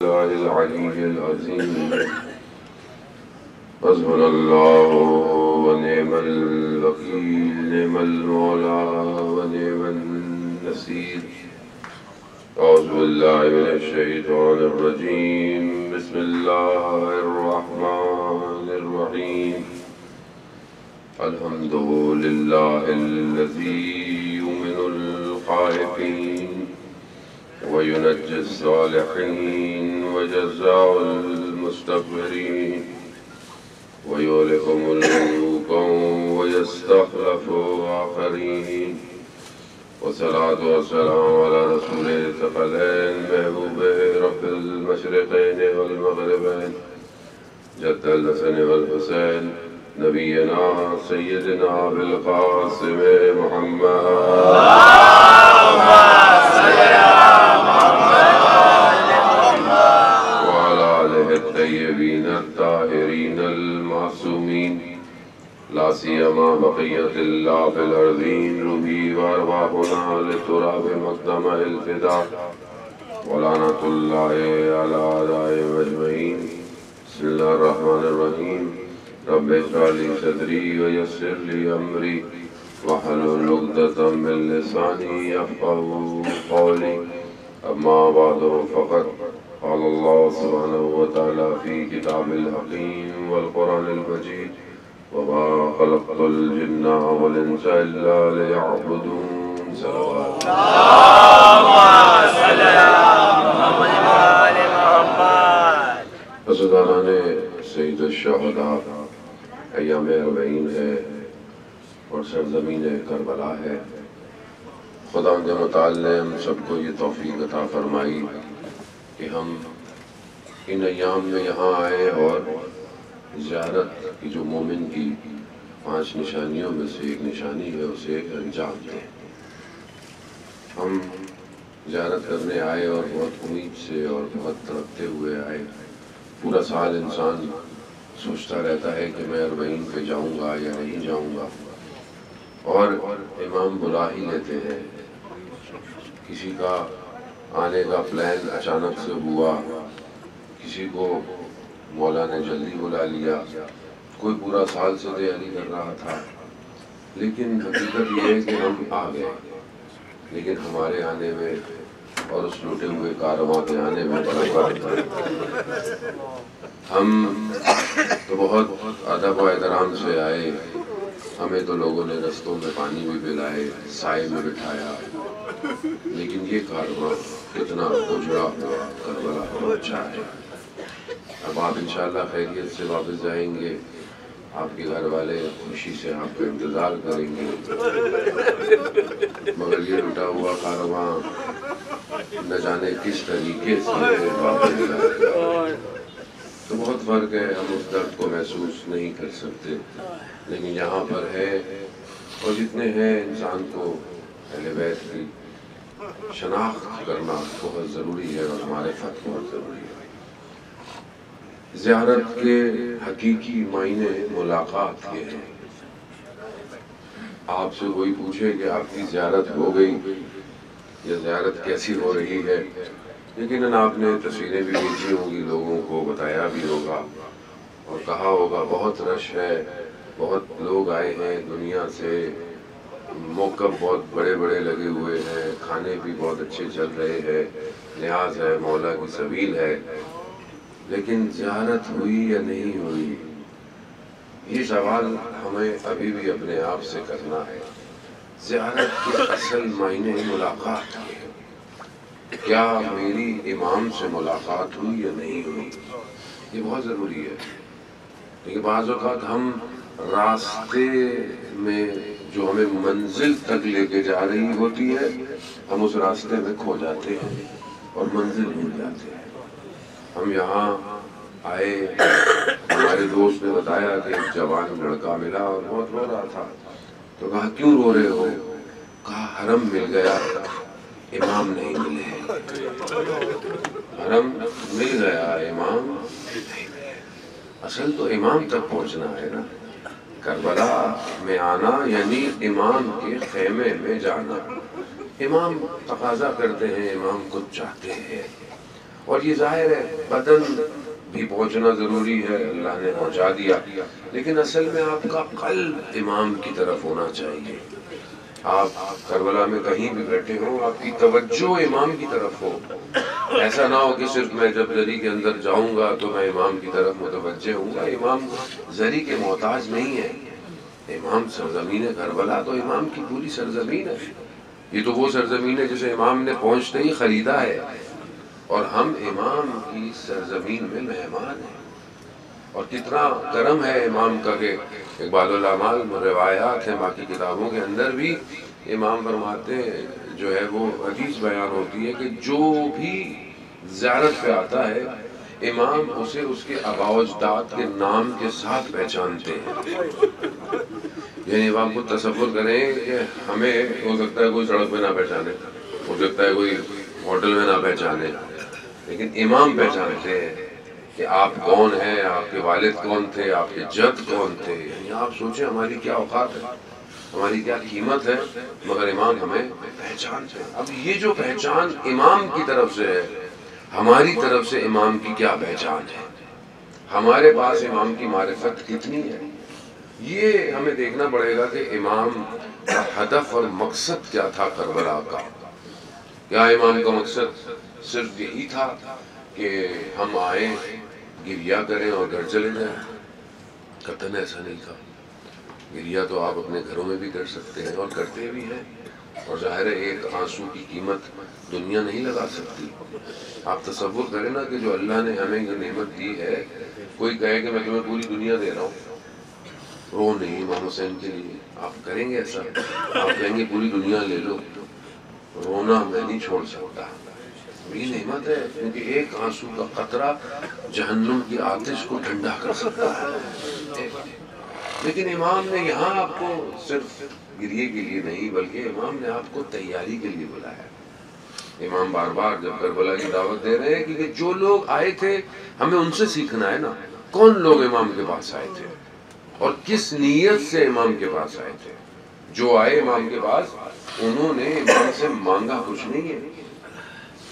الله العلي العظيم حسبنا الله ونعم الوكيل نعم المولى ونعم النصير أعوذ بالله من الشيطان الرجيم بسم الله الرحمن الرحيم الحمد لله الذي يؤمن الخائفين وينجي الصالحين وجزاء المستكبرين ويهلك ملوكا ويستخلف آخرين والصلاة والسلام على رسول الثقلين محبوب رب المشرقين والمغربين جد الحسن والحسين نبينا سيدنا بالقاسم محمد الطيبين الطاهرين المعصومين لا سيما بقية الله في الأرضين روحي وأرواحنا للتراب مقدم الفداء ولعنة الله على أعدائهم أجمعين بسم الله الرحمن الرحيم رب اشرح لي صدري ويسر لي أمري واحلل عقدة من لساني يفقهوا قولي أما بعد فقد قال الله سبحانه وتعالى في كتاب الحكيم والقرآن المجيد وما خلقت الجن والإنس إلا ليعبدون صلوات رسولان سید الشہداء ایام 40 ہے اور سرزمین کربلا ہے. خدا کے متعال نے ہم سب کو یہ توفیق عطا فرمائی کہ ہم ان ایام میں یہاں آئے اور زیارت کی جو مومن کی 5 نشانیوں میں سے ایک نشانی ہے اسے انجام دیں. ہم زیارت کرنے آئے اور بہت امید سے اور بہت تڑپتے ہوئے آئے. پورا سال انسان سوچتا رہتا ہے کہ میں 40 پہ جاؤں گا یا نہیں جاؤں گا اور امام بلا ہی لیتے ہیں. کسی کا آنے کا پلان اچانک سے ہوا, کسی کو مولا نے جلدی بلا لیا, کوئی پورا سال سے تیاری کر رہا تھا. لیکن حقیقت یہ ہے کہ ہم آ گئے, لیکن ہمارے آنے میں اور اس لوٹے ہوئے کارواں کے آنے میں بڑا فرق ہے. ہم تو بہت ادب و احترام سے آئے, ہمیں تو لوگوں نے رستوں میں پانی بھی پلائے, سائے میں بٹھایا, لیکن یہ کارواں کتنا گزرا ہوا کربلا پہنچا ہے. اب آپ انشاءاللہ خیریت سے واپس جائیں گے, آپ کے گھر والے خوشی سے آپ کا انتظار کریں گے, مگر یہ لٹا ہوا کارواں نہ جانے کس طریقے سے واپس جائے گا. تو بہت فرق ہے, ہم اس درد کو محسوس نہیں کر سکتے, لیکن یہاں پر ہے. اور جتنے ہیں انسان کو اہل بیت کی شناخت کرنا بہت ضروری ہے اور معرفت بہت ضروری ہے. زیارت کے حقیقی معنی ملاقات یہ ہے. آپ سے کوئی پوچھے کہ آپ کی زیارت ہو گئی یا زیارت کیسی ہو رہی ہے, لیکن آپ نے تصویریں بھی بھیجی ہوں گی, لوگوں کو بتایا بھی ہوگا اور کہا ہوگا بہت رش ہے, بہت لوگ آئے ہیں دنیا سے, موقف بہت بڑے بڑے لگے ہوئے ہیں, کھانے بھی بہت اچھے چل رہے ہیں, نیاز ہے, مولا کی سبیل ہے. لیکن زیارت ہوئی یا نہیں ہوئی, یہ سوال ہمیں ابھی بھی اپنے آپ سے کرنا ہے. زیارت کے اصل معنی ملاقات ہے. کیا میری امام سے ملاقات ہوئی یا نہیں ہوئی, یہ بہت ضروری ہے. لیکن بعض اوقات ہم راستے میں جو ہمیں منزل تک لے کے جا رہی ہوتی ہے, ہم اس راستے میں کھو جاتے ہیں اور منزل بھول جاتے ہیں. ہم یہاں آئے, ہمارے دوست نے بتایا کہ ایک جوان لڑکا ملا اور بہت رو رہا تھا. تو کہا کیوں رو رہے ہو؟ کہا حرم مل گیا, امام نہیں ملے. حرم مل گیا, امام نہیں ملے. اصل تو امام تک پہنچنا ہے نا. کربلا میں آنا یعنی امام کے خیمے میں جانا. امام تقاضا کرتے ہیں، امام کو چاہتے ہیں، اور یہ ظاہر ہے بدن بھی پہنچنا ضروری ہے، اللہ نے پہنچا دیا، لیکن اصل میں آپ کا قلب امام کی طرف ہونا چاہیے۔ آپ کربلا میں کہیں بھی بیٹھے ہوں، آپ کی توجہ امام کی طرف ہو۔ ایسا نہ ہو کہ صرف میں جب زری کے اندر جاؤں گا تو میں امام کی طرف متوجہ ہوں گا۔ امام زری کے محتاج نہیں ہے، امام سرزمین کربلا تو امام کی پوری سرزمین ہے۔ یہ تو وہ سرزمین ہے جسے امام نے پہنچتے ہی خریدا ہے، اور ہم امام کی سرزمین میں مہمان ہیں۔ اور کتنا کرم ہے امام کا کہ اقبال الاعمال روایات ہیں، باقی کتابوں کے اندر بھی امام فرماتے ہیں، جو ہے وہ حدیث بیان ہوتی ہے کہ جو بھی زیارت پہ آتا ہے امام اسے اس کے آباء و اجداد کے نام کے ساتھ پہچانتے ہیں۔ یعنی امام کو تصور کریں کہ ہمیں ہو سکتا ہے کوئی سڑک پہ نہ پہچانے، ہو سکتا ہے کوئی ہوٹل میں نہ پہچانے، لیکن امام پہچانتے ہیں کہ آپ کون ہیں، آپ کے والد کون تھے، آپ کے جد کون تھے۔ یعنی آپ سوچیں ہماری کیا اوقات ہے، ہماری کیا قیمت ہے، مگر امام ہمیں پہچانتے ہیں۔ اب یہ جو پہچان امام کی طرف سے ہے، ہماری طرف سے امام کی کیا پہچان ہے، ہمارے پاس امام کی معرفت کتنی ہے، یہ ہمیں دیکھنا پڑے گا کہ امام کا ہدف اور مقصد کیا تھا کربلا کا۔ کیا امام کا مقصد صرف یہی تھا کہ ہم آئیں، گریہ کریں اور گھر چلے جائیں؟ قطعاً ایسا نہیں تھا۔ گریہ تو آپ اپنے گھروں میں بھی کر سکتے ہیں اور کرتے بھی ہیں، اور ظاہر ہے ایک آنسو کی قیمت دنیا نہیں لگا سکتی۔ آپ تصور کریں نا کہ جو اللہ نے ہمیں یہ نعمت دی ہے، کوئی کہے کہ میں تمہیں پوری دنیا دے رہا ہوں، رو نہیں امام حسین کے لیے، آپ کریں گے ایسا؟ آپ کہیں گے پوری دنیا لے لو، رونا میں نہیں چھوڑ سکتا۔ یہ نعمت ہے، کیونکہ ایک آنسو کا قطرہ جہنم کی آتش کو ٹھنڈا کر سکتا ہے۔ لیکن امام نے یہاں آپ کو صرف گریے کے لیے نہیں، بلکہ امام نے آپ کو تیاری کے لیے بلایا۔ امام بار بار جب کربلا کی دعوت دے رہے ہیں کہ جو لوگ آئے تھے ہمیں ان سے سیکھنا ہے نا، کون لوگ امام کے پاس آئے تھے اور کس نیت سے امام کے پاس آئے تھے۔ جو آئے امام کے پاس انہوں نے امام سے مانگا کچھ نہیں ہے،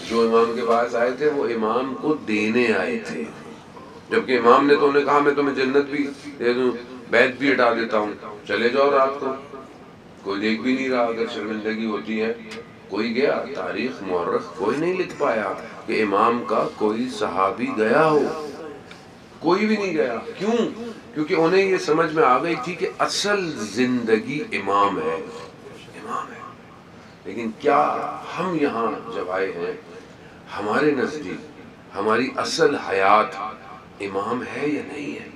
جو امام کے پاس آئے تھے وہ امام کو دینے آئے تھے، جبکہ امام نے تو انہیں کہا میں تمہیں جنت بھی دے دوں، بیت بھی ہٹا دیتا ہوں، چلے جاؤ رات کو، کوئی دیکھ بھی نہیں رہا۔ اگر شرمندگی ہوتی ہے، کوئی گیا، تاریخ مورخ کوئی نہیں لکھ پایا کہ امام کا کوئی صحابی گیا ہو، کوئی بھی نہیں گیا۔ کیوں؟ کیونکہ انہیں یہ سمجھ میں آ گئی تھی کہ اصل زندگی امام ہے، امام ہے۔ لیکن کیا ہم یہاں جب آئے ہیں، ہمارے نزدیک ہماری اصل حیات امام ہے یا نہیں ہے؟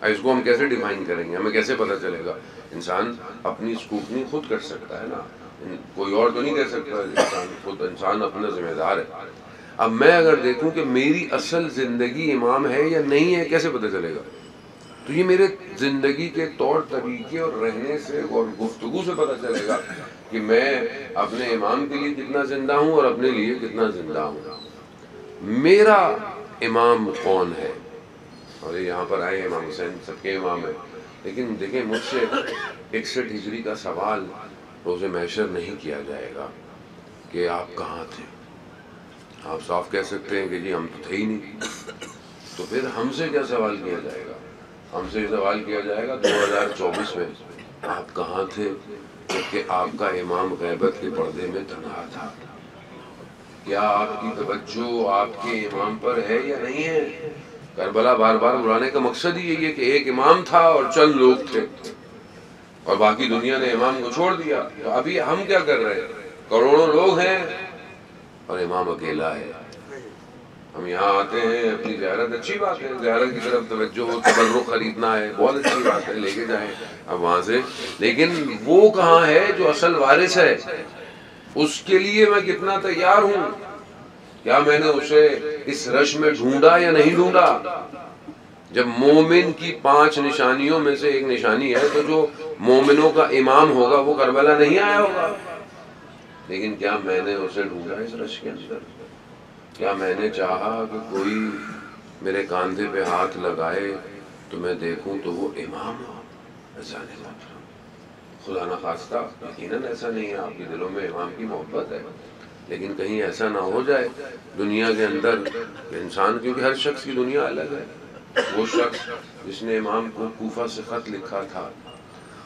اس کو ہم کیسے ڈیفائن کریں گے، ہمیں کیسے پتہ چلے گا؟ انسان اپنی اسکروٹنی خود کر سکتا ہے نا، کوئی اور تو نہیں کر سکتا، انسان خود، انسان اپنا ذمہ دار ہے۔ اب میں اگر دیکھوں کہ میری اصل زندگی امام ہے یا نہیں ہے، کیسے پتہ چلے گا؟ تو یہ میرے زندگی کے طور طریقے اور رہنے سے اور گفتگو سے پتہ چلے گا کہ میں اپنے امام کے لیے کتنا زندہ ہوں اور اپنے لیے کتنا زندہ ہوں۔ میرا امام کون ہے؟ اور یہاں پر آئے امام حسین سب کے امام ہیں، لیکن دیکھیں مجھ سے 61 ہجری کا سوال روز محشر نہیں کیا جائے گا کہ آپ کہاں تھے۔ آپ صاف کہہ سکتے ہیں کہ جی ہم تو تھے ہی نہیں، تو پھر ہم سے کیا سوال کیا جائے گا؟ ہم سے سوال کیا جائے گا 2024 میں آپ کہاں تھے، کہ آپ کا امام غیبت کے پردے میں تنہا تھا۔ کیا آپ کی توجہ آپ کے امام پر ہے یا نہیں ہے؟ کربلا بار بار بلانے کا مقصد ہی یہی ہے کہ ایک امام تھا اور چند لوگ تھے، اور باقی دنیا نے امام کو چھوڑ دیا۔ تو ابھی ہم کیا کر رہے ہیں؟ کروڑوں لوگ ہیں اور امام اکیلا ہے۔ ہم یہاں آتے ہیں، اپنی زیارت، اچھی بات ہے، زیارت کی طرف توجہ ہو، تبرک خریدنا ہے، بہت اچھی بات ہے، لے کے جائیں اب وہاں سے، لیکن وہ کہاں ہے جو اصل وارث ہے؟ اس کے لیے میں کتنا تیار ہوں؟ کیا میں نے اسے اس رش میں ڈھونڈا یا نہیں ڈھونڈا؟ جب مومن کی 5 نشانیوں میں سے ایک نشانی ہے تو جو مومنوں کا امام ہوگا وہ کربلا نہیں آیا ہوگا، لیکن کیا میں نے اسے ڈھونڈا اس رش کے اندر؟ کیا میں نے چاہا کہ کوئی میرے کاندھے پہ ہاتھ لگائے تو میں دیکھوں تو وہ امام ہو؟ ایسا نہیں ہوتا، خدا نخواستہ، یقیناً ایسا نہیں ہے، آپ کے دلوں میں امام کی محبت ہے، لیکن کہیں ایسا نہ ہو جائے دنیا کے اندر کہ انسان، کیونکہ ہر شخص کی دنیا الگ ہے. وہ شخص جس نے امام کو کوفہ سے خط لکھا تھا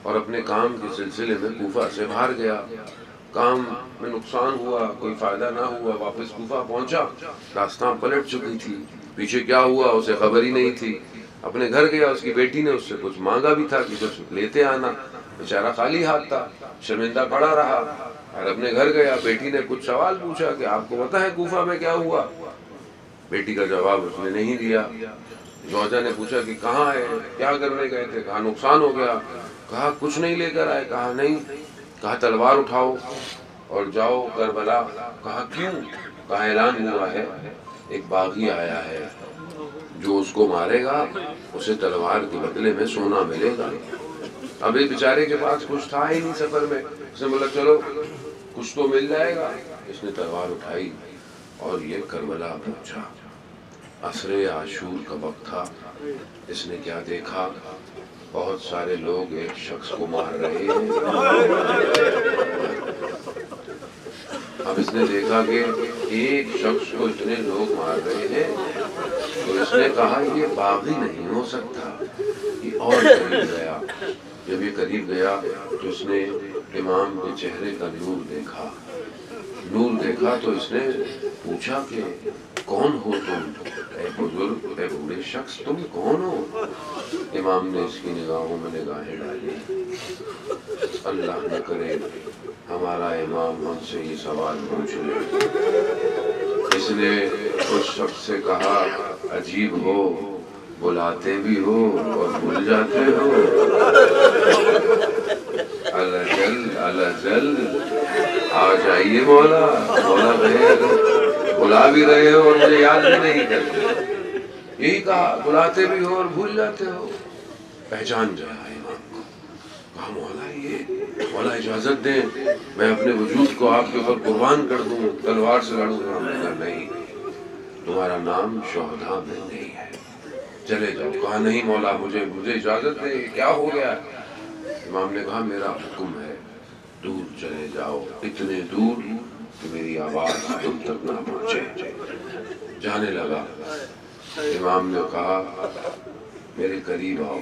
اور اپنے کام کے سلسلے میں کوفہ سے باہر گیا، کام میں نقصان ہوا، کوئی فائدہ نہ ہوا، واپس کوفہ پہنچا، راستہ پلٹ چکی تھی، پیچھے کیا ہوا اسے خبر ہی نہیں تھی. اپنے گھر گیا، اس کی بیٹی نے اس سے کچھ مانگا بھی تھا کہ کچھ لیتے آنا، بیچارہ خالی ہاتھ تھا، شرمندہ پڑا رہا. اور اپنے گھر گیا، بیٹی نے کچھ سوال پوچھا کہ آپ کو پتہ ہے کوفہ میں کیا ہوا؟ بیٹی کا جواب اس نے نہیں دیا. زوجہ نے پوچھا کہ کہاں ہے، کیا کرنے گئے تھے؟ کہا نقصان ہو گیا. کہا کچھ نہیں لے کر آئے؟ کہا نہیں. کہا تلوار اٹھاؤ اور جاؤ کربلا. کہا کیوں؟ کہا اعلان ہوا ہے ایک باغی آیا ہے، جو اس کو مارے گا اسے تلوار کے بدلے میں سونا ملے گا. اب اس بیچارے کے پاس کچھ تھا ہی نہیں سفر میں، اس نے بولا چلو کچھ تو مل جائے گا. اس نے تلوار اٹھائی اور یہ کربلا پہنچا. عصر عاشور کا وقت تھا. اس نے کیا دیکھا؟ بہت سارے لوگ ایک شخص کو مار رہے ہیں. اب اس نے دیکھا کہ ایک شخص کو اتنے لوگ مار رہے ہیں، تو اس نے کہا یہ باغی نہیں ہو سکتا. یہ اور قریب گیا. جب یہ قریب گیا تو اس نے امام کے چہرے کا نور دیکھا. نور دیکھا تو اس نے پوچھا کہ کون ہو تم؟ اے بزرگ، اے بوڑھے شخص، تم کون ہو؟ امام نے اس کی نگاہوں میں نگاہیں ڈالی. اللہ نہ کرے ہمارا امام ہم سے یہ سوال پوچھ لے. اس نے اس شخص سے کہا عجیب ہو، بلاتے بھی ہو اور بھول جاتے ہو. الجل آ جائیے مولا. مولا بلا بھی رہے ہو اور مجھے یاد بھی نہیں کرتے. یہی کہا بلاتے بھی ہو اور بھول جاتے ہو. پہچان گیا امام کو. کہا مولا اجازت دیں میں اپنے وجود کو آپ کے اوپر قربان کر دوں، تلوار سے لڑوں گا. میں نے کہا نہیں، تمہارا نام شہداء میں نہیں ہے، چلے جاؤ. کہا نہیں مولا مجھے اجازت دیں، کیا ہو گیا؟ امام نے کہا میرا حکم ہے، دور چلے جاؤ، اتنے دور کہ میری آواز تم تک نہ پہنچے. جانے لگا. امام نے کہا میرے قریب آؤ.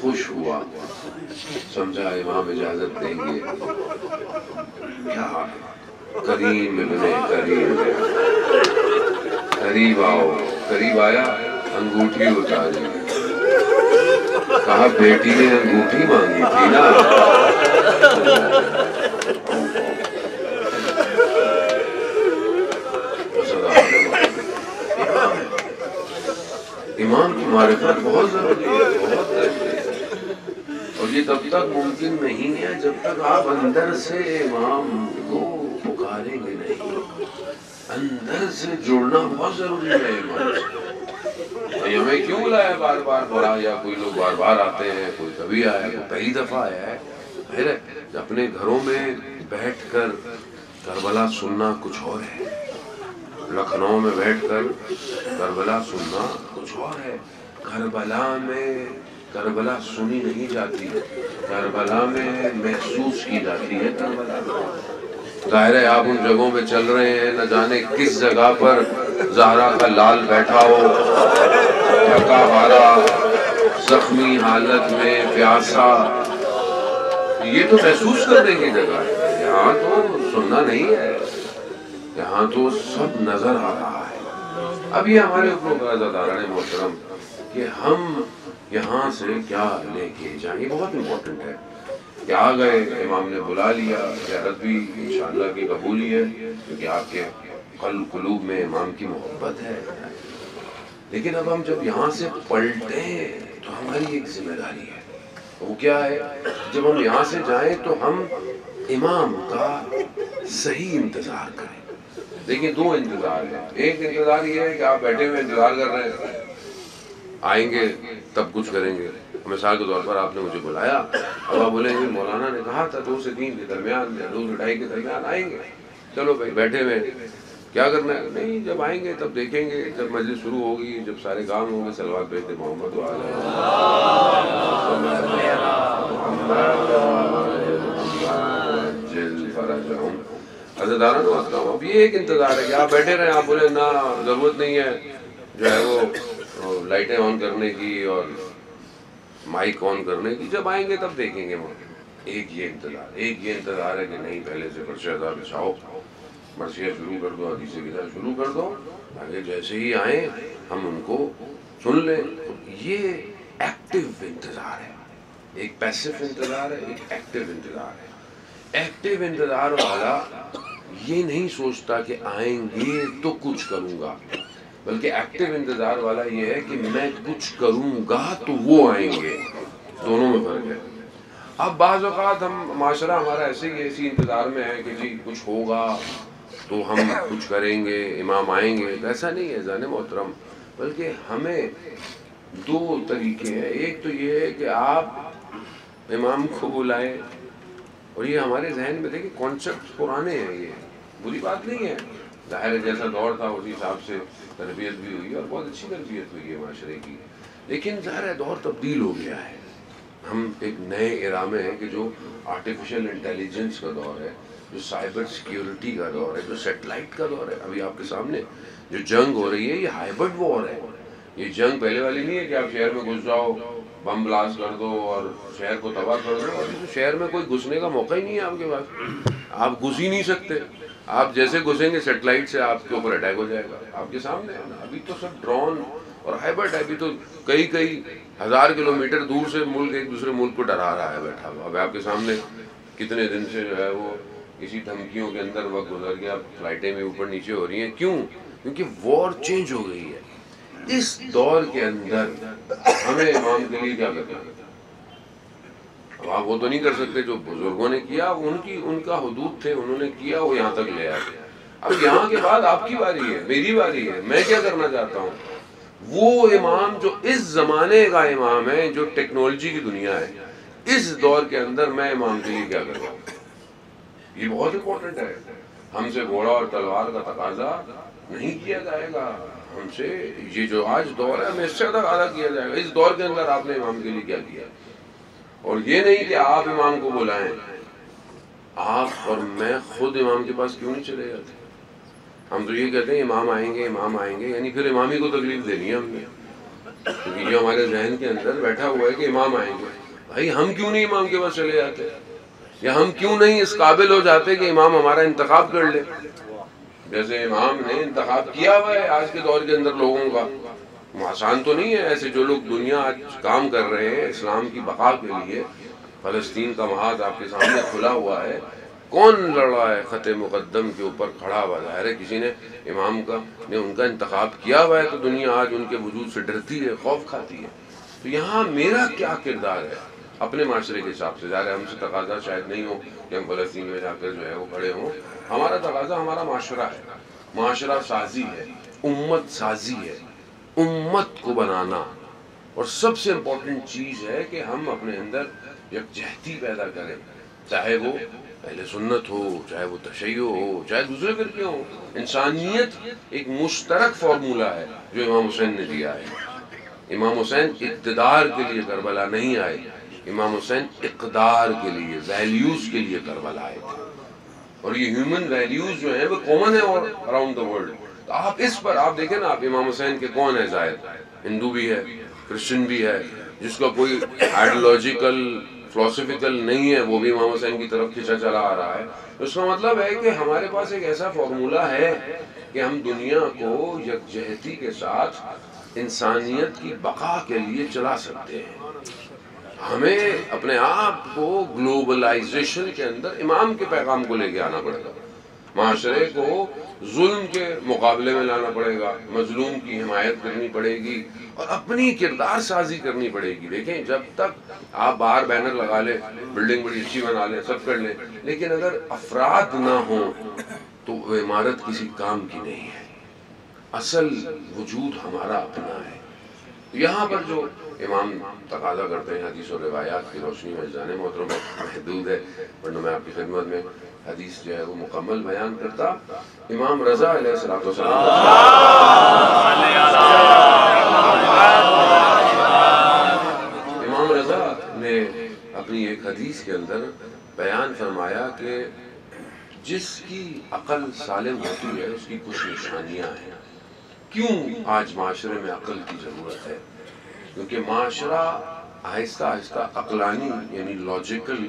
خوش ہوا، سمجھا امام اجازت دیں گے. کیا کریم ابن کریم، قریب آؤ. قریب آیا، انگوٹھی اتاری. کہا بیٹی نے انگوٹھی مانگی تھی نا. امام کی معرفت بہت ضروری ہے، بہت ضروری ہے. اور یہ تب تک ممکن نہیں ہے جب تک آپ اندر سے امام کو پکاریں گے نہیں. اندر سے جڑنا بہت ضروری ہے امام سے. ہمیں کیوں بلایا بار بار بڑا، یا کوئی لوگ بار بار آتے ہیں، کوئی کبھی آیا، کوئی پہلی دفعہ آیا ہے. پھر اپنے گھروں میں بیٹھ کر کربلا سننا کچھ اور ہے، لکھنؤ میں بیٹھ کر کربلا سننا کچھ اور ہے. کربلا سنی نہیں جاتی، کربلا میں محسوس کی جاتی ہے کربلا. ظاہر ہے آپ ان جگہوں پہ چل رہے ہیں، نہ جانے کس جگہ پر زہرا کا لال بیٹھا ہو، تھکا ہارا، زخمی حالت میں، پیاسا. یہ تو محسوس کرنے کی جگہ ہے. یہاں تو سننا نہیں ہے، یہاں تو سب نظر آ رہا ہے. اب یہ ہمارے اوپر عزیزان محترم کہ ہم یہاں سے کیا لے کے جائیں. یہ بہت امپورٹنٹ ہے کہ آ گئے، امام نے بلا لیا. زیارت بھی انشاءاللہ کی قبولی ہے کیونکہ آپ کے قلوب میں امام کی محبت ہے. لیکن اب ہم جب یہاں سے پلٹیں تو ہماری ایک ذمہ داری ہے. وہ کیا ہے؟ جب ہم یہاں سے جائیں تو ہم امام کا صحیح انتظار کریں. دیکھیں دو انتظار ہیں. ایک انتظار یہ ہے کہ آپ بیٹھے ہوئے انتظار کر رہے ہیں، آئیں گے تب کچھ کریں گے. مثال کے طور پر آپ نے مجھے بلایا، اب آپ بولیں گے مولانا نے کہا تھا 2 سے 3 کے درمیان یا 2 سے 2:30 کے درمیان آئیں گے. چلو بھائی بیٹھے ہوئے کیا کرنا ہے؟ نہیں، جب آئیں گے تب دیکھیں گے، جب مجلس شروع ہوگی، جب سارے کام ہوں گے. صلوات بھیجتے محمد عزیزانہ محترم، اب یہ ایک انتظار ہے کہ آپ بیٹھے رہیں، آپ بولے نہ ضرورت نہیں ہے جو ہے وہ لائٹیں آن کرنے کی اور مائک آن کرنے کی، جب آئیں گے تب دیکھیں گے وہاں۔ ایک یہ انتظار ہے کہ نہیں، پہلے سے پرچہ بچھاؤ، مرثیہ شروع کر دو، حدیث کتاب شروع کر دو، تاکہ جیسے ہی آئیں ہم ان کو سن لیں۔ یہ ایکٹیو انتظار ہے، ایک پیسو انتظار ہے، ایک ایکٹیو انتظار ہے۔ ایکٹیو انتظار والا یہ نہیں سوچتا کہ آئیں گے تو کچھ کروں گا، بلکہ ایکٹیو انتظار والا یہ ہے کہ میں کچھ کروں گا تو وہ آئیں گے، دونوں میں فرق ہے۔ اب بعض اوقات معاشرہ ہمارا ایسی انتظار میں ہے کہ جی کچھ ہوگا تو ہم کچھ کریں گے، امام آئیں گے، ایسا نہیں ہے ذہن محترم، بلکہ ہمیں دو طریقے ہیں۔ ایک تو یہ ہے کہ آپ امام کو بلائیں، اور یہ ہمارے ذہن میں دیکھیں کانسیپٹ پرانے ہیں، یہ بری بات نہیں ہے، ظاہر ہے جیسا دور تھا اسی حساب سے تربیت بھی ہوئی اور بہت اچھی تربیت ہوئی ہے معاشرے کی، لیکن ظاہر ہے دور تبدیل ہو گیا ہے۔ ہم ایک نئے ایرا میں ہیں کہ جو آرٹیفیشل انٹیلیجنس کا دور ہے، جو سائبر سیکیورٹی کا دور ہے، جو سیٹلائٹ کا دور ہے۔ ابھی آپ کے سامنے جو جنگ ہو رہی ہے یہ ہائبرڈ وار ہے۔ یہ جنگ پہلے والی نہیں ہے کہ آپ شہر میں گھس جاؤ، بم بلاسٹ کر دو اور شہر کو تباہ کر دو۔ ابھی تو شہر میں کوئی گھسنے کا موقع ہی نہیں ہے آپ کے پاس، آپ گھس ہی نہیں سکتے۔ آپ جیسے گھسیں گے سیٹلائٹ سے آپ کے اوپر اٹیک ہو جائے گا، آپ کے سامنے ہے نا۔ ابھی تو سب ڈرون اور ہائبرڈ ہے، ابھی تو کئی ہزار کلومیٹر دور سے ملک ایک دوسرے ملک کو ڈرا رہا ہے بیٹھا ہوا۔ اب آپ کے سامنے کتنے دن سے جو ہے وہ اسی دھمکیوں کے اندر وقت گزر گیا، فلائٹیں بھی اوپر نیچے ہو رہی ہیں۔ کیوں؟ کیونکہ وار چینج ہو گئی ہے۔ اس دور کے اندر ہمیں امام کے لیے کیا کرنا ہے؟ اب آپ وہ تو نہیں کر سکتے جو بزرگوں نے کیا، ان کا حدود تھے، انہوں نے کیا، وہ یہاں تک لے آئے۔ اب یہاں کے بعد آپ کی باری ہے، میری باری ہے، میں کیا کرنا چاہتا ہوں۔ وہ امام جو اس زمانے کا امام ہے، جو ٹیکنالوجی کی دنیا ہے، اس دور کے اندر میں امام کے لیے کیا کروں، یہ بہت امپورٹنٹ ہے۔ ہم سے گھوڑا اور تلوار کا تقاضا نہیں کیا جائے گا، ہم سے یہ جو آج دور ہے ہمیں اس سے تقاضا کیا جائے گا، اس دور کے اندر آپ نے امام کے لیے کیا کیا۔ اور یہ نہیں کہ آپ امام کو بلائیں، آپ اور میں خود امام کے پاس کیوں نہیں چلے جاتے؟ ہم تو یہ کہتے ہیں امام آئیں گے، یعنی پھر امام ہی کو تکلیف دینی ہے ہم نے، کیونکہ یہ ہمارے ذہن کے اندر بیٹھا ہوا ہے کہ امام آئیں گے۔ بھائی ہم کیوں نہیں امام کے پاس چلے جاتے، یا ہم کیوں نہیں اس قابل ہو جاتے کہ امام ہمارا انتخاب کر لے، جیسے امام نے انتخاب کیا ہوا ہے آج کے دور کے اندر لوگوں کا۔ آسان تو نہیں ہے، ایسے جو لوگ دنیا آج کام کر رہے ہیں اسلام کی بقا کے لیے، فلسطین کا محاذ آپ کے سامنے کھلا ہوا ہے، کون لڑ رہا ہے خط مقدم کے اوپر کھڑا ہوا؟ ظاہر ہے کسی نے امام نے ان کا انتخاب کیا ہوا ہے، تو دنیا آج ان کے وجود سے ڈرتی ہے، خوف کھاتی ہے۔ تو یہاں میرا کیا کردار ہے اپنے معاشرے کے حساب سے؟ ظاہر ہے ہم سے تقاضا شاید نہیں ہو کہ ہم فلسطین میں جا کر جو ہے وہ کھڑے ہوں، ہمارا تقاضا ہمارا معاشرہ ہے، معاشرہ سازی ہے، امت سازی ہے، امت کو بنانا۔ اور سب سے امپورٹنٹ چیز ہے کہ ہم اپنے اندر یکجہتی پیدا کریں، چاہے وہ اہل سنت ہو، چاہے وہ تشیع ہو، چاہے دوسرے فرقے ہوں۔ انسانیت ایک مشترک فارمولہ ہے جو امام حسین نے دیا ہے۔ امام حسین اقتدار کے لیے کربلا نہیں آئے، امام حسین اقدار کے لیے، ویلیوز کے لیے کربلا آئے تھے، اور یہ ہیومن ویلیوز جو ہیں وہ کامن ہے اور اراؤنڈ دا ورلڈ۔ تو آپ اس پر آپ دیکھیں نا، آپ امام حسین کے کون ہے زائد؟ ہندو بھی ہے، کرسچن بھی ہے، جس کا کوئی آئیڈیالوجیکل فلسفیکل نہیں ہے وہ بھی امام حسین کی طرف کھینچا چلا آ رہا ہے۔ اس کا مطلب ہے کہ ہمارے پاس ایک ایسا فارمولہ ہے کہ ہم دنیا کو یکجہتی کے ساتھ انسانیت کی بقا کے لیے چلا سکتے ہیں۔ ہمیں اپنے آپ کو گلوبلائزیشن کے اندر امام کے پیغام کو لے کے آنا پڑے گا، معاشرے کو ظلم کے مقابلے میں لانا پڑے گا، مظلوم کی حمایت کرنی پڑے گی، اور اپنی کردار سازی کرنی پڑے گی۔ دیکھیں جب تک آپ باہر بینر لگا لیں، بلڈنگ بڑی اچھی بنا لیں، سب کر لیں، لیکن اگر افراد نہ ہوں تو وہ عمارت کسی کام کی نہیں ہے۔ اصل وجود ہمارا اپنا ہے۔ یہاں پر جو امام تقاضا کرتے ہیں حدیث و روایات کی روشنی میں، جانے محترم محدود ہے، ورنہ میں آپ کی خدمت میں حدیث جو ہے وہ مکمل بیان کرتا۔ امام رضا علیہ السلام امام رضا نے اپنی ایک حدیث کے اندر بیان فرمایا کہ جس کی عقل سالم ہوتی ہے اس کی کچھ نشانیاں ہیں۔ کیوں آج معاشرے میں عقل کی ضرورت ہے؟ کیونکہ معاشرہ آہستہ آہستہ عقلانی یعنی لاجیکل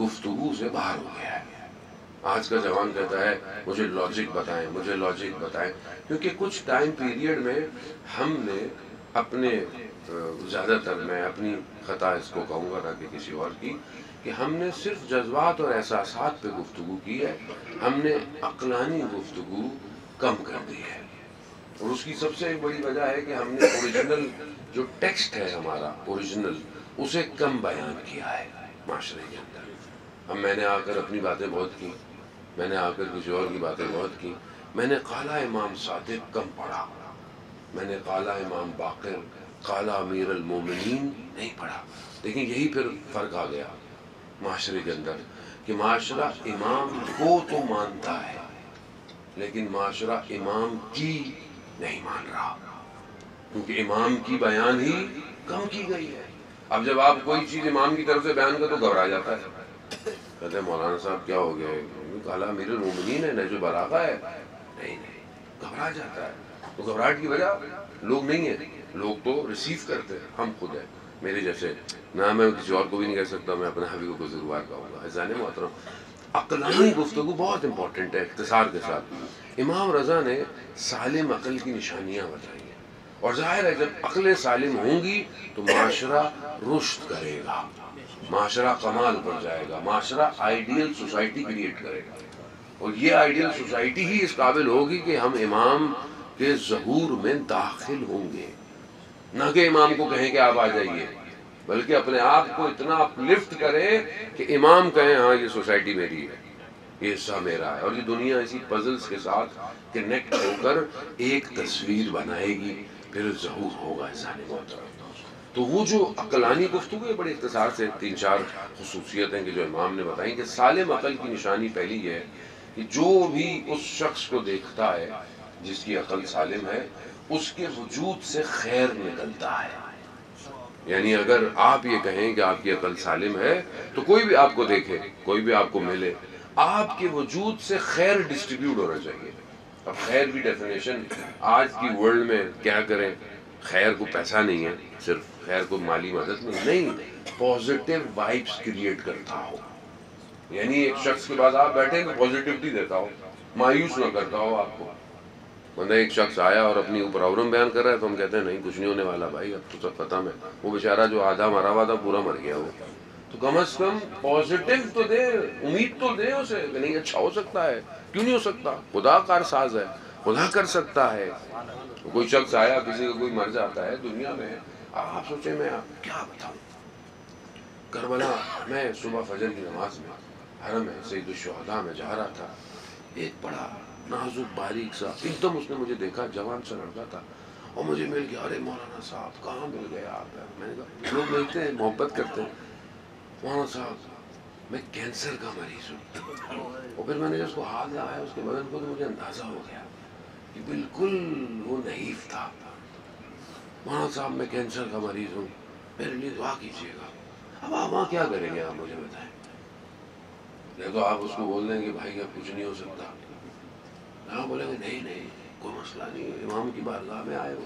گفتگو سے باہر ہو گیا ہے۔ آج کا جوان کہتا ہے مجھے لاجک بتائیں، مجھے لاجک بتائیں، کیونکہ کچھ ٹائم پیریڈ میں ہم نے اپنے زیادہ تر میں اپنی خطا اس کو کہوں گا تاکہ کسی اور کی، کہ ہم نے صرف جذبات اور احساسات پہ گفتگو کی ہے، ہم نے عقلانی گفتگو کم کر دی ہے۔ اور اس کی سب سے بڑی وجہ ہے کہ ہم نے اوریجنل جو ٹیکسٹ ہے ہمارا اوریجنل اسے کم بیان کیا ہے معاشرے کے اندر۔ اب میں نے آ کر اپنی باتیں بہت کی، میں نے آ کر کسی اور کی باتیں بہت کی، میں نے قال امام صادق کم پڑھا، میں نے قال امام باقر، قال امیر المومنین نہیں پڑھا۔ لیکن یہی پھر فرق آ گیا معاشرے کے اندر کہ معاشرہ امام کو تو مانتا ہے لیکن معاشرہ امام کی نہیں مان رہا، کیونکہ امام کی بیان ہی کم کی گئی ہے۔ اب جب آپ کوئی چیز امام کی طرف سے بیان کریں تو گھبرا جاتا ہے، کہتے ہیں مولانا صاحب کیا ہو گیا، قال امیر المومنین ہے، نہج البلاغہ ہے، نہیں گھبرا جاتا ہے۔ تو گھبراہٹ کی وجہ لوگ نہیں ہیں، لوگ تو ریسیو کرتے ہیں، ہم خود ہیں میرے جیسے۔ نہ میں کسی اور کو بھی نہیں کہہ سکتا، میں اپنے حبیب کو ضرور کہوں گا۔ عزیزان محترم، عقلانی گفتگو بہت امپورٹنٹ ہے۔ اختصار کے ساتھ امام رضا نے سالم عقل کی نشانیاں بتائی ہیں، اور ظاہر ہے جب عقلیں سالم ہوں گی تو معاشرہ رشد کرے گا، معاشرہ کمال پر جائے گا، معاشرہ آئیڈیل سوسائٹی کریٹ کرے گا، اور یہ آئیڈیل سوسائٹی ہی اس قابل ہوگی کہ ہم امام کے ظہور میں داخل ہوں گے۔ نہ کہ امام کو کہیں کہ آپ آ جائیے، بلکہ اپنے آپ کو اتنا اپلفٹ کرے کہ امام کہیں ہاں یہ سوسائٹی میری ہے، یہ حصہ میرا ہے، اور یہ دنیا اسی پزلز کے ساتھ کنیکٹ ہو کر ایک تصویر بنائے گی، پھر ظہور ہوگا انسانی محترم۔ تو وہ جو عقلانی گفتگو ہے، بڑے اختصار سے 3-4 خصوصیتیں کہ جو امام نے بتائیں کہ سالم عقل کی نشانی پہلی یہ ہے کہ جو بھی اس شخص کو دیکھتا ہے جس کی عقل سالم ہے، اس کے وجود سے خیر نکلتا ہے۔ یعنی اگر آپ یہ کہیں کہ آپ کی عقل سالم ہے تو کوئی بھی آپ کو دیکھے، کوئی بھی آپ کو ملے، آپ کے وجود سے خیر ڈسٹریبیوٹ ہونا چاہیے۔ اب خیر کی ڈیفینیشن آج کی ورلڈ میں کیا کریں؟ خیر کو پیسہ نہیں ہے، صرف خیر کو مالی مدد نہیں، پازیٹیو وائبس کریٹ کرتا ہو۔ یعنی ایک شخص کے بعد آپ بیٹھیں کہ پازیٹیوٹی دیتا ہو، مایوس نہ کرتا ہو آپ کو۔ ورنہ ایک شخص آیا اور اپنی اوپر پرابلم بیان کر رہا ہے تو ہم کہتے ہیں نہیں کچھ نہیں ہونے والا بھائی، اب تو سب ختم ہے۔ وہ بیچارہ جو آدھا مرا ہوا تھا پورا مر گیا وہ، تو کم از کم پازیٹیو تو دے، امید تو دے اسے کہ نہیں اچھا ہو سکتا ہے، کیوں نہیں ہو سکتا، خدا کار ساز ہے، خدا کر سکتا ہے۔ کوئی شخص آیا، کسی کا کوئی مر جاتا ہے دنیا میں، آپ سوچیں میں آپ کیا بتاؤں۔ کربلا میں صبح فجر کی نماز میں حرم ہے سید الشہداء میں جا رہا تھا، ایک بڑا نازک باریک سا ایک دم اس نے مجھے دیکھا، جوان سا لڑکا تھا اور مجھے مل گیا، ارے مولانا صاحب کہاں مل گئے آپ؟ میں نے کہا لوگ ملتے ہیں محبت کرتے ہیں، مولانا صاحب میں کینسر کا مریض ہوں۔ اور پھر میں نے اس کو ہاتھ لگایا اس کے بدن کو تو مجھے اندازہ ہو گیا کہ بالکل وہ نحیف تھا۔ مولانا صاحب میں کینسر کا مریض ہوں، میرے لیے دعا کیجیے گا۔ اب آپ وہاں کیا کریں گے؟ آپ مجھے بتائیں۔ یا تو آپ اس کو بول دیں کہ بھائی اب کچھ نہیں ہو سکتا، آپ بولیں گے نہیں نہیں کوئی مسئلہ نہیں، امام کی بارگاہ میں آئے ہو،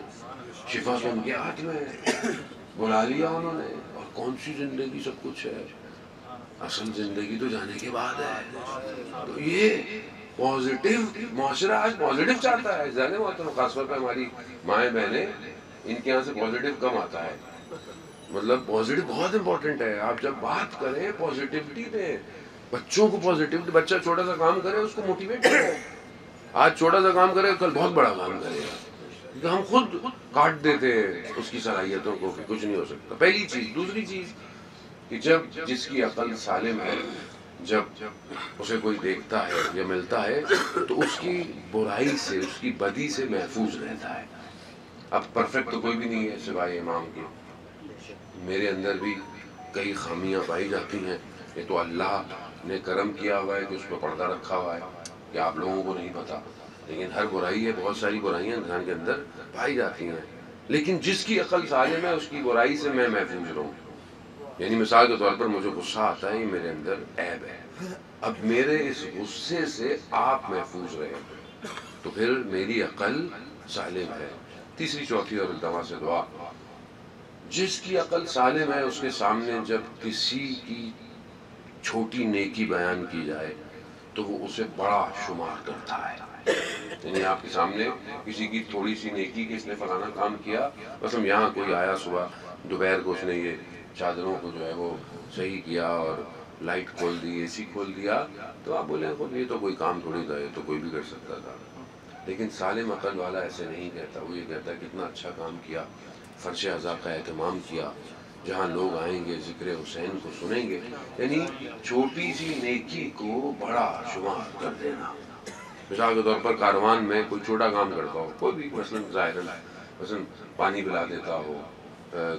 شفا تو ان کے ہاتھ میں ہے، بلا لیا انہوں نے، اور کون سی زندگی سب کچھ ہے، اصل زندگی تو جانے کے بعد ہے۔ تو یہ پازیٹیو معاشرہ آج پازیٹیو چاہتا ہے، ذہن محترم، خاص طور پہ ہماری مائیں بہنیں، ان کے یہاں سے پازیٹیو کم آتا ہے۔ مطلب پازیٹیو بہت امپورٹنٹ ہے، آپ جب بات کریں پازیٹیوٹی دیں، بچوں کو پازیٹیوٹی، بچہ چھوٹا سا کام کرے اس کو موٹیویٹ کریں، آج چھوٹا سا کام کرے کل بہت بڑا کام کرے گا، کیونکہ ہم خود کاٹ دیتے ہیں اس کی صلاحیتوں کو کہ کچھ نہیں ہو سکتا، پہلی چیز۔ دوسری چیز کہ جب جس کی عقل سالم ہے، جب اسے کوئی دیکھتا ہے یا ملتا ہے تو اس کی برائی سے، اس کی بدی سے محفوظ رہتا ہے۔ اب پرفیکٹ تو کوئی بھی نہیں ہے سوائے امام کے، میرے اندر بھی کئی خامیاں پائی جاتی ہیں، یہ تو اللہ نے کرم کیا ہوا ہے کہ اس پہ پردہ رکھا ہوا ہے کہ آپ لوگوں کو نہیں پتا، لیکن ہر برائی ہے، بہت ساری برائیاں انسان کے اندر پائی جاتی ہیں، لیکن جس کی عقل سالم ہے اس کی برائی سے میں محفوظ رہوں۔ یعنی مثال کے طور پر مجھے غصہ آتا ہے، یہ میرے اندر عیب ہے، اب میرے اس غصے سے آپ محفوظ رہے تو پھر میری عقل سالم ہے۔ تیسری چوتھی اور التوا سے دعا، جس کی عقل سالم ہے اس کے سامنے جب کسی کی چھوٹی نیکی بیان کی جائے تو وہ اسے بڑا شمار کرتا ہے۔ یعنی آپ کے سامنے کسی کی تھوڑی سی نیکی کہ اس نے فلانا کام کیا، بس ہم یہاں کوئی آیا صبح دوپہر کو اس نے یہ چادروں کو جو ہے وہ صحیح کیا اور لائٹ کھول دی، اے سی کھول دیا، تو آپ بولیں خود یہ تو کوئی کام تھوڑی تھا، یہ تو کوئی بھی کر سکتا تھا۔ لیکن سالم عقل والا ایسے نہیں کہتا، وہ یہ کہتا ہے کتنا اچھا کام کیا، فرش عزا کا اہتمام کیا، جہاں لوگ آئیں گے ذکر حسین کو سنیں گے۔ یعنی چھوٹی سی نیکی کو بڑا شمار کر دینا۔ مثال کے طور پر کاروان میں کوئی چھوٹا کام کرتا ہو، کوئی بھی مثلاً ظاہراً پانی پلا دیتا ہو،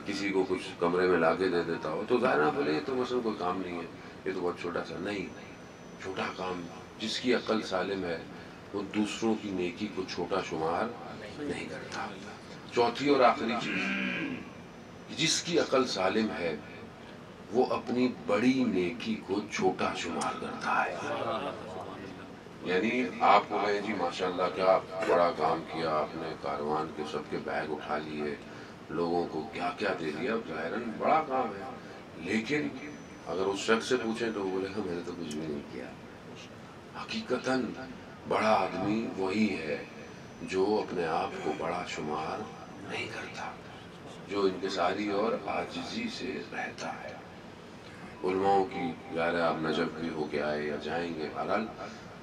کسی کو کچھ کمرے میں لا کے دے دیتا ہو، تو ظاہراً بولے یہ تو مثلاً کوئی کام نہیں ہے، یہ تو بہت چھوٹا سا نہیں۔ چھوٹا کام، جس کی عقل سالم ہے وہ دوسروں کی نیکی کو چھوٹا شمار نہیں کرتا۔ چوتھی اور آخری چیز، جس کی عقل سالم ہے وہ اپنی بڑی نیکی کو چھوٹا شمار کرتا ہے۔ یعنی آپ کو کہیں جی ماشاءاللہ کیا بڑا کام کیا آپ نے، کاروان کے سب کے بیگ اٹھا لیے، لوگوں کو کیا کیا دے دیا، ظاہراً بڑا کام ہے، لیکن اگر اس شخص سے پوچھیں تو وہ بولے گا میں نے تو کچھ بھی نہیں کیا۔ حقیقتاً بڑا آدمی وہی ہے جو اپنے آپ کو بڑا شمار نہیں کرتا، جو انکساری اور عاجزی سے رہتا ہے۔ علماء کی ظاہر آپ نجف بھی ہو کے آئے یا جائیں گے، بہرحال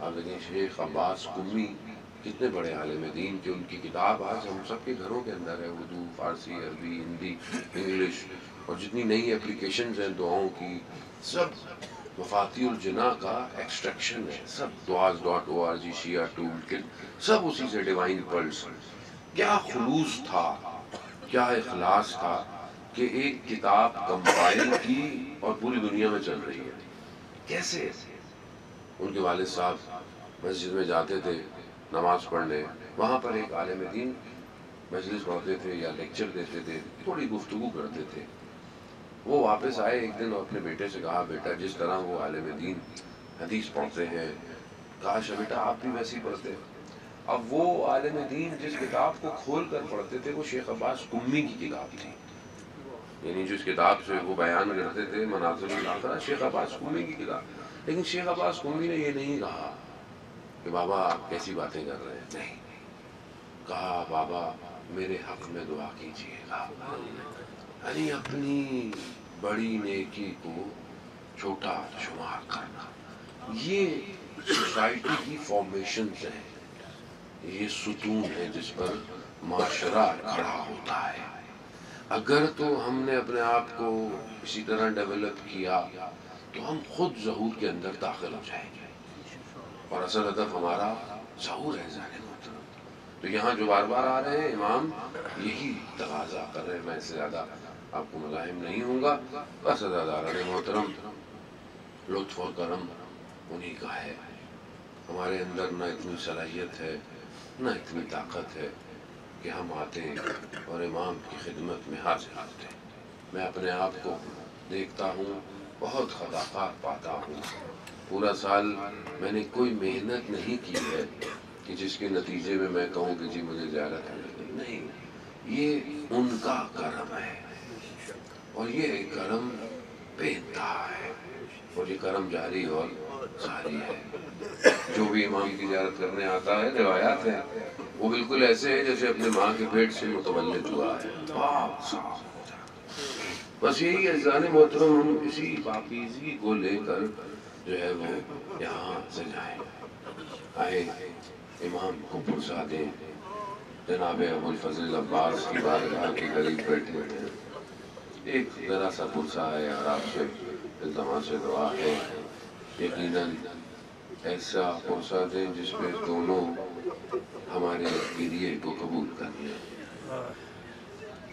آپ دیکھیں شیخ عباس قمی کتنے بڑے عالم دین کہ ان کی کتاب آج ہم سب کے گھروں کے اندر ہے، اردو، فارسی، عربی، ہندی، انگلش، اور جتنی نئی اپلیکیشنز ہیں دعاؤں کی، سب مفاتیح الجناح کا ایکسٹریکشن ہے، سب دعاز.org، شیعہ ٹول کٹ، سب اسی سے، ڈیوائن پلس۔ کیا خلوص تھا، کیا اخلاص تھا کہ ایک کتاب کمپائل کی اور پوری دنیا میں چل رہی ہے۔ کیسے؟ ان کے والد صاحب مسجد میں جاتے تھے نماز پڑھنے، وہاں پر ایک عالم دین مجلس پڑھتے تھے یا لیکچر دیتے تھے، تھوڑی گفتگو کرتے تھے۔ وہ واپس آئے ایک دن اور اپنے بیٹے سے کہا بیٹا جس طرح وہ عالم دین حدیث پڑھتے ہیں، کاش بیٹا آپ بھی ویسی پڑھتے۔ اب وہ عالم دین جس کتاب کو کھول کر پڑھتے تھے وہ شیخ عباس قمی کی کتاب تھی، یعنی جس کتاب سے وہ بیان کرتے تھے مناظر الاخرہ، شیخ عباس قمی کی کتاب۔ لیکن شیخ عباس قمی نے یہ نہیں کہا کہ بابا آپ کیسی باتیں کر رہے ہیں، نہیں، کہا بابا میرے حق میں دعا کیجیے گا۔ یعنی اپنی بڑی نیکی کو چھوٹا شمار کرنا، یہ سوسائٹی کی فارمیشنز ہیں، یہ ستون ہے جس پر معاشرہ کھڑا ہوتا ہے۔ اگر تو ہم نے اپنے آپ کو اسی طرح ڈیولپ کیا تو ہم خود ظہور کے اندر داخل ہو جائیں گے، اور اصل ہدف ہمارا ظہور ہے ظاہر محترم۔ تو یہاں جو بار بار آ رہے ہیں امام یہی تقاضا کر رہے ہیں، میں اس سے زیادہ آپ کو مزاحم نہیں ہوں گا، بس ادادار محترم لطف اور کرم انہی کا ہے۔ ہمارے اندر نہ اتنی صلاحیت ہے نہ اتنی طاقت ہے کہ ہم آتے اور امام کی خدمت میں حاضر ہوتے۔ میں اپنے آپ کو دیکھتا ہوں، بہت خطاقات پاتا ہوں، پورا سال میں نے کوئی محنت نہیں کی ہے کہ جس کے نتیجے میں میں کہوں کہ جی مجھے زیارت نہیں، یہ ان کا کرم ہے، اور یہ کرم بے انتہا ہے، اور یہ کرم جاری اور ساری ہے۔ جو بھی امام کی زیارت کرنے آتا ہے، روایات ہیں وہ بالکل ایسے ہے جیسے اپنے ماں کے پیٹ سے متولد ہوا ہے، پاک صاف۔ بس یہی عزیزان محترم، ہم اسی پاکیزگی کو لے کر جو ہے وہ یہاں سے جائیں، آئے امام کو پرسا دیں۔ جناب ابو الفضل عباس کی بارگاہ کے قریب بیٹھے ہیں، ایک ذرا سا پرسا ہے اور آپ سے التماس سے دعا ہے، یقیناً ایسا پرسا دیں جس پہ دونوں ہمارے گریے کو قبول کر لیں۔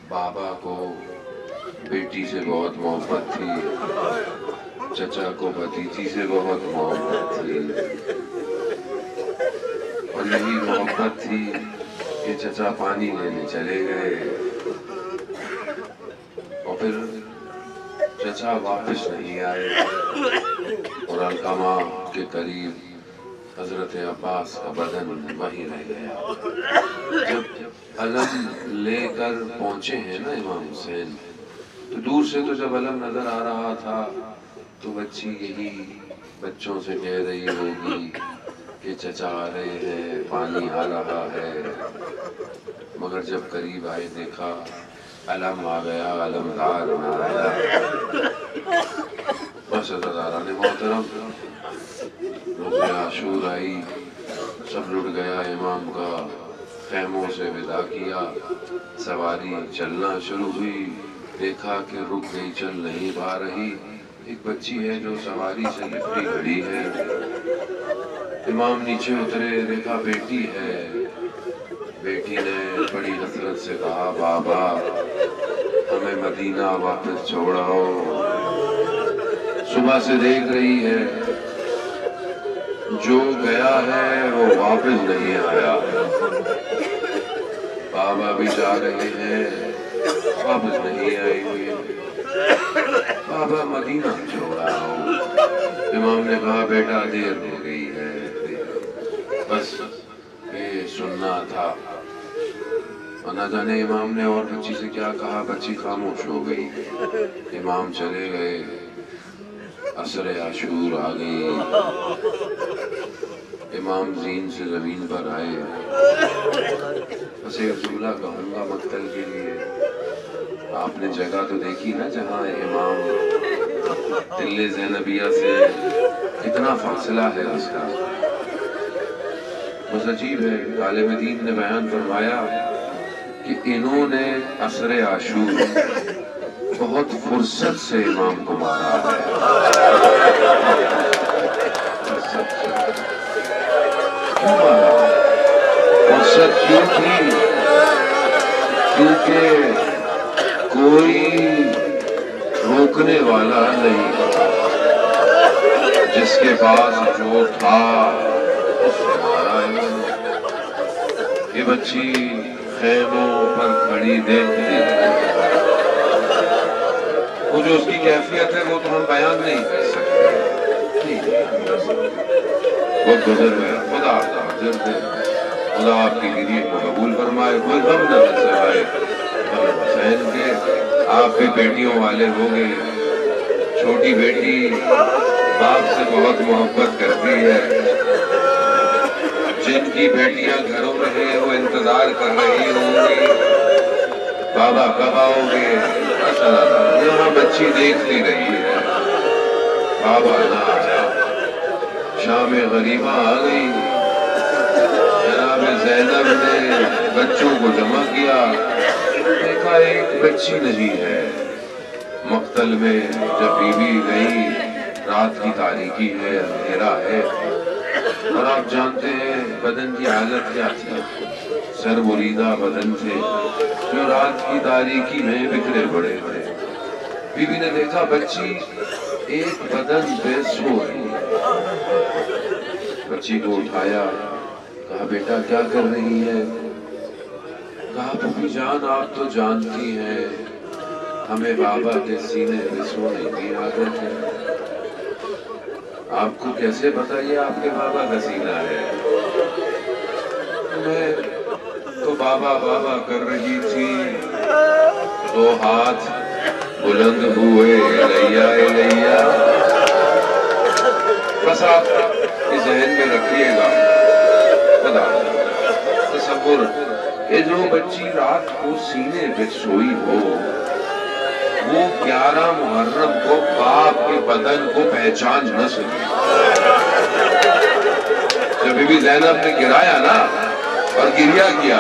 بابا کو بیٹی سے بہت محبت تھی، چچا کو بھتیجی سے بہت محبت تھی، اور یہی محبت تھی کہ چچا پانی لینے چلے گئے اور پھر چچا واپس نہیں آئے، اور علقمہ کے قریب حضرت عباس کا بدن وہیں رہ گیا۔ جب علم لے کر پہنچے ہیں نا امام حسین، تو دور سے تو جب علم نظر آ رہا تھا تو بچی یہی بچوں سے کہہ رہی ہوگی کہ چچا آ رہے ہیں، پانی آ رہا ہے، مگر جب قریب آئے دیکھا علم آ گیا، علمدار نہ آیا۔ بس عزیزان محترم، روز عاشور آئی، سب لٹ گیا، امام کا خیموں سے ودا کیا، سواری چلنا شروع ہوئی، دیکھا کہ رک گئی، چل نہیں پا رہی، ایک بچی ہے جو سواری سے لپٹی کھڑی ہے۔ امام نیچے اترے، دیکھا بیٹی ہے، بیٹی نے بڑی حسرت سے کہا بابا ہمیں مدینہ واپس چھوڑاؤ۔ صبح سے دیکھ رہی ہے جو گیا ہے وہ واپس نہیں آیا، بابا بھی جا رہے ہیں واپس نہیں آئیں گے، بابا مدینہ چھوڑاؤ۔ امام نے کہا بیٹا دیر ہو گئی ہے، بس یہ سننا تھا۔ اور نہ جانے امام نے اور بچی سے کیا کہا، بچی خاموش ہو گئی۔ امام چلے گئے، عصر عاشور آ گئی، امام زین سے زمین پر آئے۔ بس ایک جملہ کہوں گا مقتل کے لیے، آپ نے جگہ تو دیکھی نا جہاں امام دل زینبیہ سے کتنا فاصلہ ہے اس کا۔ بس عجیب ہے، عالم دین نے بیان فرمایا کہ انہوں نے عصر عاشور بہت فرصت سے امام کو مارا ہے۔ کیوں مارا؟ فرصت کیوں تھی؟ کیونکہ کوئی روکنے والا نہیں، جس کے پاس جو تھا اس سے مارا انہوں نے۔ یہ بچی خیموں پر کھڑی دیکھتی رہی، وہ جو اس کی کیفیت ہے وہ تو ہم بیان نہیں کر سکتے، وہ گزر گیا۔ خدا حاضر دے، خدا آپ کی گریہ کو قبول فرمائے، کوئی غم نہ سوائے حسین کے۔ آپ بھی بیٹیوں والے ہو گئے، چھوٹی بیٹی باپ سے بہت محبت کرتی ہے، جن کی بیٹیاں گھروں میں ہیں وہ انتظار کر رہی ہوں گی بابا کب آؤ گے۔ یہاں بچی دیکھتی رہی ہے، بابا نہ آیا۔ شام غریبہ آ گئی، جناب زینب نے بچوں کو جمع کیا، دیکھا ایک بچی نہیں ہے۔ مقتل میں جب بیوی گئی، رات کی تاریکی ہے، اندھیرا ہے، اور آپ جانتے ہیں بدن کی حالت کیا تھی، سر بریدہ بدن تھے جو رات کی تاریکی میں بکھرے پڑے تھے۔ بیوی نے دیکھا بچی ایک بدن پہ سو رہی ہے، بچی کو اٹھایا، کہا بیٹا کیا کر رہی ہے؟ کہا پھوپھی جان آپ تو جانتی ہیں ہمیں بابا کے سینے پہ سونے کی عادت ہے، آپ کو کیسے پتا یہ آپ کے بابا کا سینہ ہے؟ میں تو بابا بابا کر رہی تھی، دو ہاتھ بلند ہوئے الیہ الیہ۔ بس آپ اس ذہن میں رکھیے گا، خدا تصور کہ جو بچی رات کو سینے پہ سوئی ہو وہ 11 محرم کو باپ کے بدن کو پہچان نہ سکے۔ جب بی بی زینب نے گرایا نا اور گریا کیا،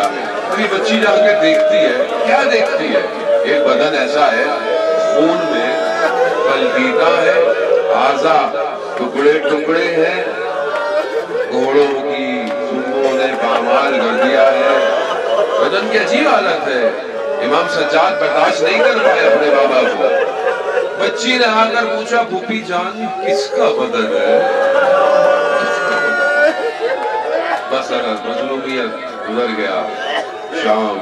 ابھی بچی جا کے دیکھتی ہے، کیا دیکھتی ہے؟ ایک بدن ایسا ہے، خون میں بلبیتا ہے، اعضا ٹکڑے ٹکڑے ہیں، گھوڑوں کی سنگوں نے پامال کر دیا ہے، بدن کی عجیب حالت ہے۔ امام سجاد برداشت نہیں کر پائے اپنے بابا کو، بچی نے آ کر پوچھا پھوپھی جان کس کا بدن ہے؟ بس مظلومیت گزر گیا، شام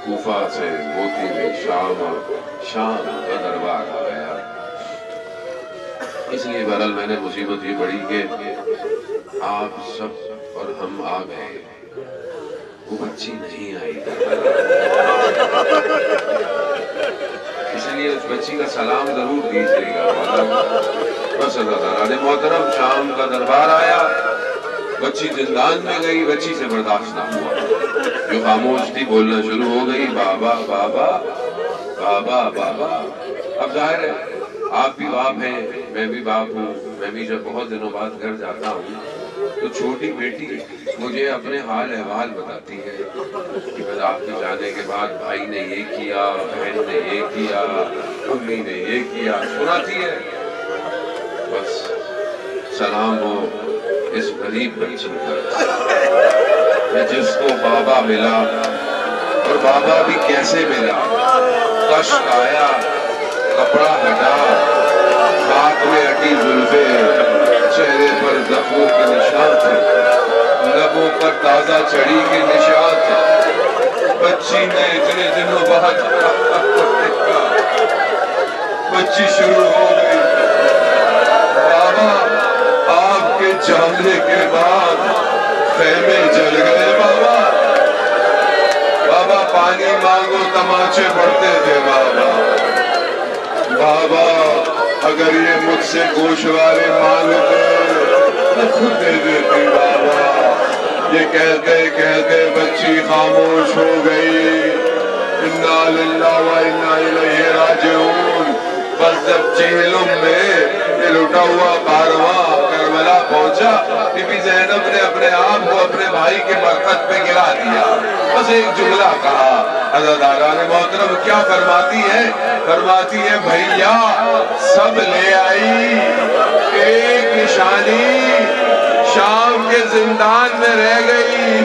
کوفہ سے ہوتی ہوئی شام کا دربار آ گیا۔ اس لیے بہرحال میں نے مصیبت یہ پڑی کہ آپ سب اور ہم آ گئے، وہ بچی نہیں آئی، اس لیے اس بچی کا سلام ضرور دیجیے گا۔ بس اللہ تعالیٰ نے محترم شام کا دربار آیا، بچی زندان میں گئی، بچی سے برداشت نہ ہوا، جو خاموش تھی بولنا شروع ہو گئی، بابا بابا بابا بابا۔ اب ظاہر ہے آپ بھی باپ ہیں، میں بھی باپ ہوں، میں بھی جب بہت دنوں بعد گھر جاتا ہوں تو چھوٹی بیٹی مجھے اپنے حال احوال بتاتی ہے کہ بس آپ کے جانے کے بعد بھائی نے یہ کیا، بہن نے یہ کیا، امی نے یہ کیا، سناتی ہے۔ بس سلام ہو اس غریب بچی پر کہ جس کو بابا ملا، اور بابا بھی کیسے ملا، کشت آیا، کپڑا ہٹا، ہاتھ میں اٹی زلفیں، چہرے پر زخموں کے نشان تھے، لبوں پر تازہ چڑی کے نشان تھے۔ بچی نے اتنے دنوں بعد دیکھا، بچی شروع ہو گئی، بابا آپ کے جانے کے بعد خیمے جل گئے، بابا بابا پانی مانگو تماچے پڑتے تھے، بابا بابا اگر یہ مجھ سے گوشوارے مانگتے تو خود دے دیتی، بابا۔ یہ کہتے کہتے بچی خاموش ہو گئی۔ انا للہ و انا الیہ راجعون۔ بس جب چہلم میں یہ لٹا ہوا کارواں کربلا پہنچا، بی بی زینب نے اپنے آپ کو اپنے بھائی کے مرکز پہ گرا دیا، بس ایک جملہ کہا۔ حضرت آران محترم کیا فرماتی ہے؟ فرماتی ہے بھیا سب لے آئی، ایک نشانی شام کے زندان میں رہ گئی،